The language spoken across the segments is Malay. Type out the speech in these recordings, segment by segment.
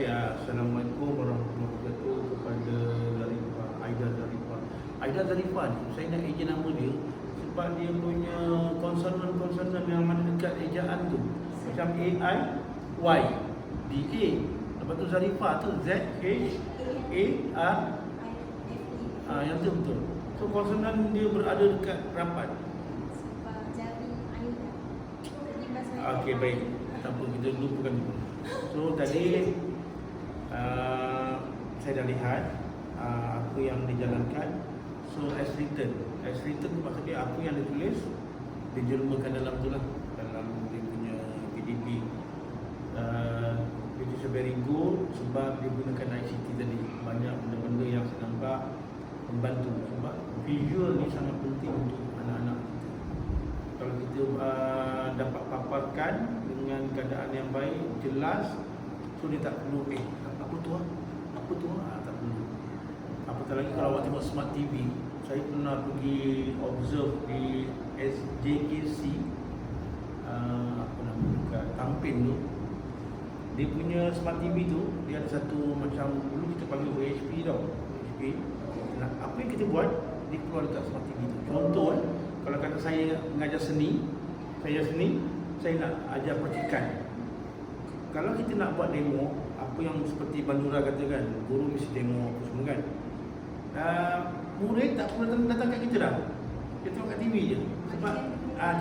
Okey, Assalamualaikum warahmatullahi wabarakatuh kepada Aida Zarifah. Aida Zarifah ni, saya nak eja nama dia sebab dia punya konsonan yang mana dekat ejaan tu. Macam AI, Y, DA. Lepas tu Zarifah tu ZHAR. Yang tu betul. So konsonan dia berada dekat rapat. Okey, baik. Tak apa, kita lupakan dulu. So tadi saya dah lihat apa yang dijalankan. So as written maksudnya apa yang ditulis dijelmakan dalam tu lah, dalam dia punya PDP. It is very good sebab dia gunakan ICT tadi. Banyak benda-benda yang saya nampak membantu sebab visual ni sangat penting untuk anak-anak kita. Kalau kita dapat paparkan dengan keadaan yang baik, jelas, so dia tak perlu apa tu tak perlu. Apatah lagi kalau awak tengok Smart TV. Saya pernah pergi observe di SJKC apa nama dekat Tampin tu. Dia punya Smart TV tu, dia ada satu macam dulu kita panggil OHP tau. OHP. Nah, apa yang kita buat, dia keluar dekat Smart TV tu. Contoh kalau kata saya mengajar seni, saya nak ajar percikan. Kalau kita nak buat demo, apa yang seperti Bandura kata kan, guru mesti demo apa semua kan. Murid tak perlu datang kat kita dah. Dia tengok kat TV je. Sebab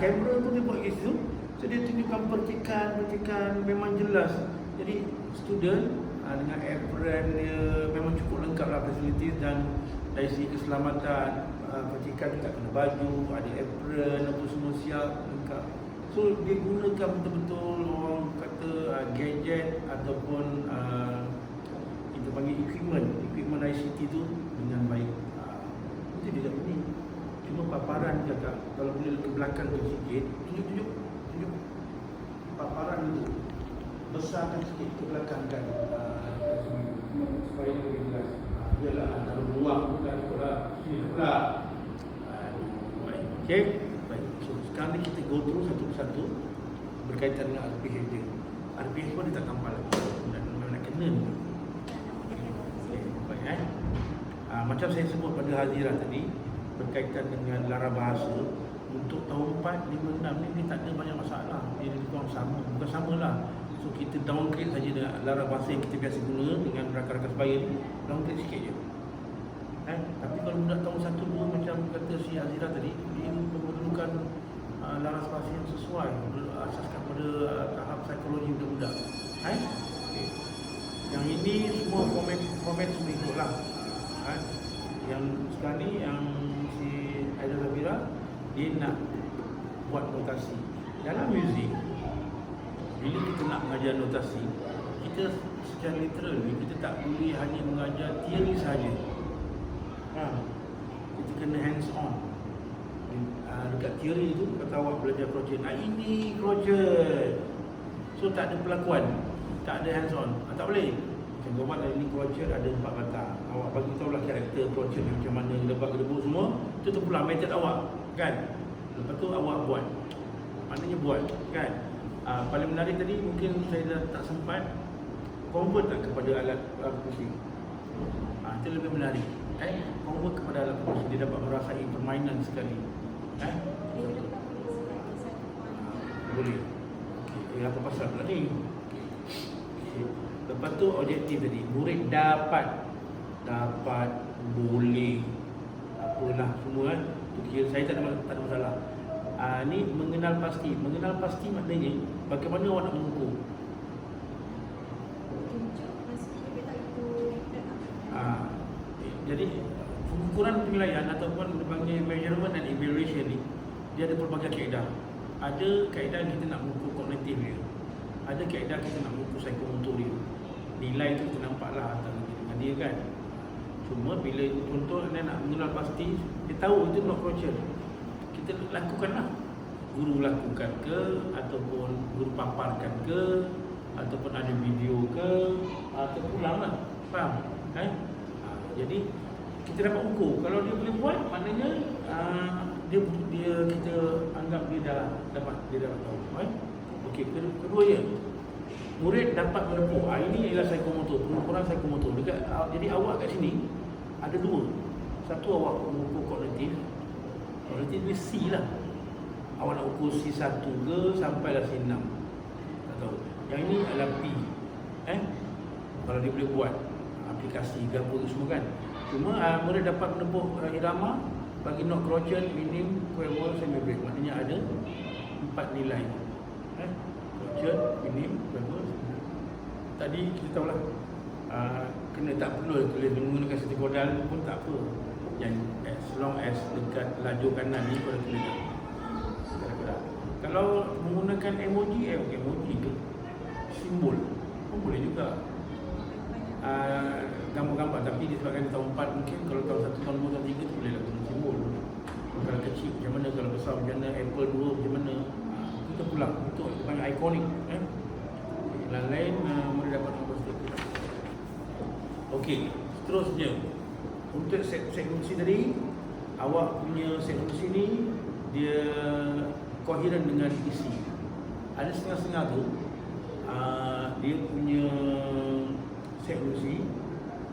kamera tu dia buat kat situ. So dia tunjukkan percikan memang jelas. Jadi student dengan apron dia memang cukup lengkap lah facilities, dan dari segi keselamatan percikan tak kena baju, ada apron apa semua siap lengkap. So dia gunakan betul-betul orang kata gadget ataupun kita panggil equipment ICT tu dengan baik. Itu dia tak ini. Cuma paparan cakap kalau boleh ke belakang tu sikit, tunjuk paparan itu besarkan sikit ke belakang kan, supaya lebih jelas. Yalah kalau ruang bukan pula. Okey. Baik. So sekarang ni kita go through satu persatu berkaitan dengan RPH dia. RPH pun dia tak nampak lagi. Nak kena ni. Okey, baik macam saya sebut pada Hazirah tadi berkaitan dengan lara bahasa untuk tahun 4, 5, 6 ni dia tak ada banyak masalah. Dia lebih kurang sama. Bukan samalah. So kita downgrade saja dengan lara bahasa yang kita biasa guna dengan rakan-rakan sebaya ni, downgrade sikit je. Tapi kalau budak tahun 1, 2 macam kata si Azira tadi, dia memerlukan laras bahasa yang sesuai, berasaskan pada tahap psikologi budak-budak. Okay. Yang ini semua format semua ikutlah. Yang sekarang ni yang si Aida Zabira, dia nak buat notasi dalam muzik. Bila kita nak mengajar notasi, kita secara literal ni kita tak boleh hanya mengajar teori sahaja. Kita kena hands on. Dekat teori tu kata awak belajar projek. Ini projek. So tak ada pelakuan, tak ada hands on. Tak boleh. Macam awak ini projek ada 4 batang. Awak bagi tahu lah karakter projek macam mana, lebak-lebu semua. Itu terpulang method awak, kan? Lepas tu awak buat. Maknanya buat, kan? Paling menarik tadi mungkin saya dah tak sempat convert tak kepada alat musik. Itu lebih menarik. Convert kepada alat musik, dia dapat merasai permainan sekali. Boleh. Okay, apa pasal pula ni? Okay. Lepas tu objektif tadi, murid dapat boleh apalah semua tu kira saya tak ada masalah. Ni mengenal pasti maknanya bagaimana awak nak mengukur. Jadi pengukuran penilaian ataupun dipanggil measurement and evaluation ni, dia ada pelbagai kaedah. Ada kaedah kita nak mengukur kognitif dia, ada kaedah kita nak mengukur psikomotor dia. Nilai tu kita nampaklah antara dengan dia kan. Cuma bila contoh anda nak mengenal pasti, dia tahu itu not project, kita lakukanlah. Guru lakukan ke, ataupun guru paparkan ke, ataupun ada video ke, atau pulanglah. Faham? Jadi kita dapat ukur. Kalau dia boleh buat, maknanya kita anggap dia dah dapat tahu. Okey, kedua ya. Murid dapat menempuh. Ini ialah psikomotor. Bukan psikomotor. Jadi awak kat sini ada dua. Satu awak mengukur kognitif. Kognitif dia C lah. Awak nak ukur C1 ke sampai lah C6. Tak tahu. Yang ini adalah P. Kalau dia boleh buat aplikasi ke apa semua kan. Cuma mereka dapat menempuh irama bagi note crochet, minim, quaver, semi-break. Maknanya ada 4 nilai. Crochet, minim, quaver. Tadi kita tahulah kena tak perlu tulis menggunakan seti kodal pun tak apa. Yang as long as dekat lajur kanan ni kau dah tulis dah. Kalau menggunakan emoji ke simbol pun boleh juga. Gambar-gambar, tapi disebabkan tahun 4 mungkin kalau tahun 1, tahun 2, tahun 3 tu boleh lah guna simbol. Kalau kecil macam mana, kalau besar macam mana, Apple 2 macam mana, kita pulang. Itu banyak ikonik. Lain-lain boleh dapat nombor stiker. Okey, seterusnya untuk set fungsi tadi, awak punya set fungsi ni dia koheren dengan isi. Ada setengah-setengah tu dia punya set fungsi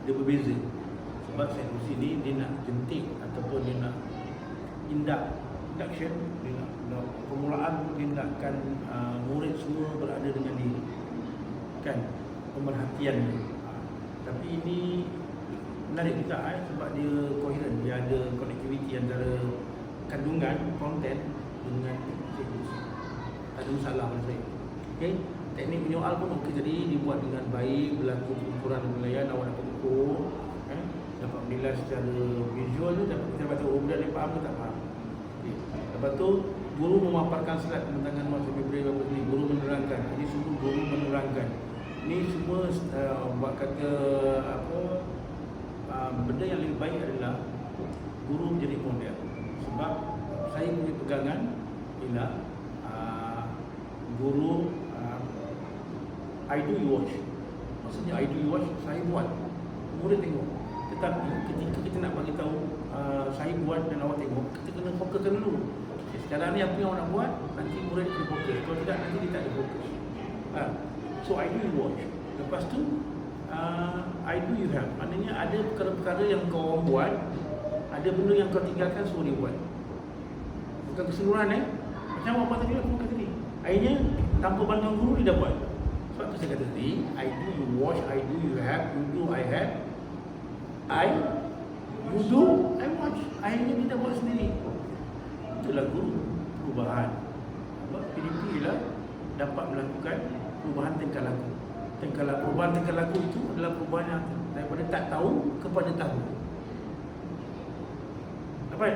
dia berbeza. Sebab set fungsi ni dia nak jentik ataupun dia nak induction, dia nak permulaan dia nakkan murid semua berada dengan dia, kan, pemerhatian dia. Tapi ini menarik juga sebab dia koheren, dia ada connectivity antara kandungan konten dengan fungsi. Tak ada masalah pada saya. Okey, teknik menyoal pun okey tadi dibuat dengan baik, berlaku pengukuran dan penilaian, awak dapat ukur, dapat menilai secara visual tu, dapat kita baca budak dia faham ke tak faham. Okay. Lepas tu guru memaparkan slide pembentangan masa Februari berapa ni, guru menerangkan. Ini semua guru menerangkan. Ini semua buat kata apa, benda yang lebih baik adalah guru menjadi model. Sebab saya punya pegangan ialah guru I do you watch. Maksudnya I do you watch, saya buat, murid tengok. Tetapi ketika kita nak bagi tahu saya buat dan awak tengok, kita kena fokuskan dulu. Sekarang ni apa yang awak nak buat, nanti murid kena fokus. Kalau tidak, nanti dia tak ada fokus. So I do you watch. Lepas tu I do you help. Maknanya ada perkara-perkara yang kau orang buat, ada benda yang kau tinggalkan, suruh dia buat. Bukan keseluruhan macam awak buat tadi, aku kata tadi. Akhirnya tanpa bantuan guru dia dah buat. Sebab tu saya kata tadi, I do you watch, I do you help, you do I help, you do I watch. Akhirnya dia dah buat sendiri. Itulah guru perubahan. Sebab PDP ialah dapat melakukan perubahan tingkah laku. Perubahan tingkah laku itu adalah perubahan yang daripada tak tahu kepada tahu. Apa?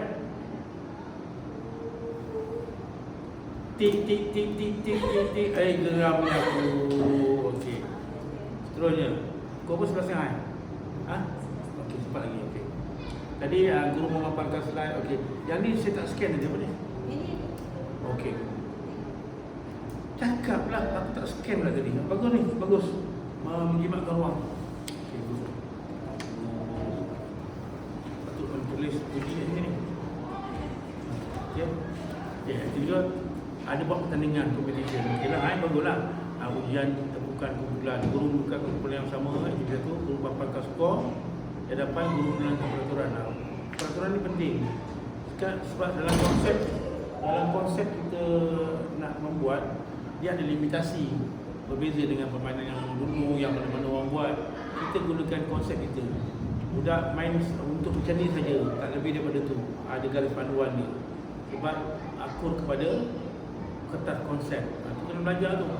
Tik. Geramnya aku. Okey. Seterusnya. Kau pun 11.30. Okey, cepat lagi. Okey. Tadi guru memaparkan slide. Okey. Yang ni saya tak scan tadi apa ni? Okey. Cakaplah, aku tak scan lah tadi. Bagus ni, bagus. Menjimatkan ruang. Okey, bagus. Patut menulis uji kat sini ni. Okey. Okey, juga ada buat pertandingan competition. Okeylah, baguslah. Ujian tepukan kumpulan, guru membuka kumpulan yang sama, aktiviti satu, guru paparkan skor, hadapan guru menerangkan peraturan. Peraturan ni penting. Sebab dalam konsep kita nak membuat, dia ada limitasi. Berbeza dengan permainan yang dulu, yang mana-mana orang buat. Kita gunakan konsep itu. Budak main untuk macam ni saja, tak lebih daripada tu. Ada garis panduan dia. Sebab akur kepada kertas konsep. Itu kena belajar tu.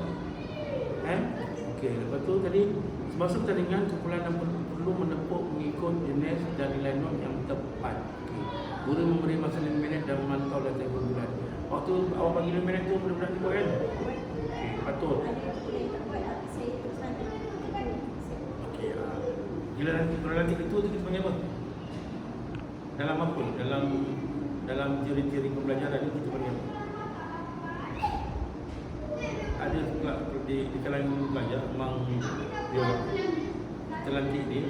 Okey, lepas tu tadi semasa pertandingan kumpulan yang perlu menepuk mengikut jenis dan nilai not yang tepat. Okay. Guru memberi masa 5 minit dan memantau latihan kumpulan. Waktu awak bagi 5 minit tu budak-budak ni buat kan? Okey, patut. Okey, kalau nanti ketua tu kita panggil apa? Dalam apa? Dalam teori-teori pembelajaran ni kita panggil apa? Ada di kalangan pelajar memang dia terlantik dia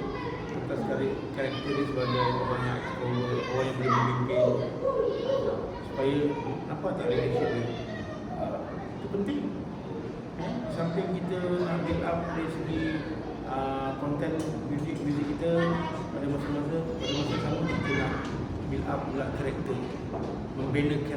atas karakter dia sebagai orang yang boleh memimpin, supaya nampak tak leadership dia. Itu penting. Samping kita nak build up dari segi konten muzik kita pada masa sama kita nak build up pula karakter, membina karakter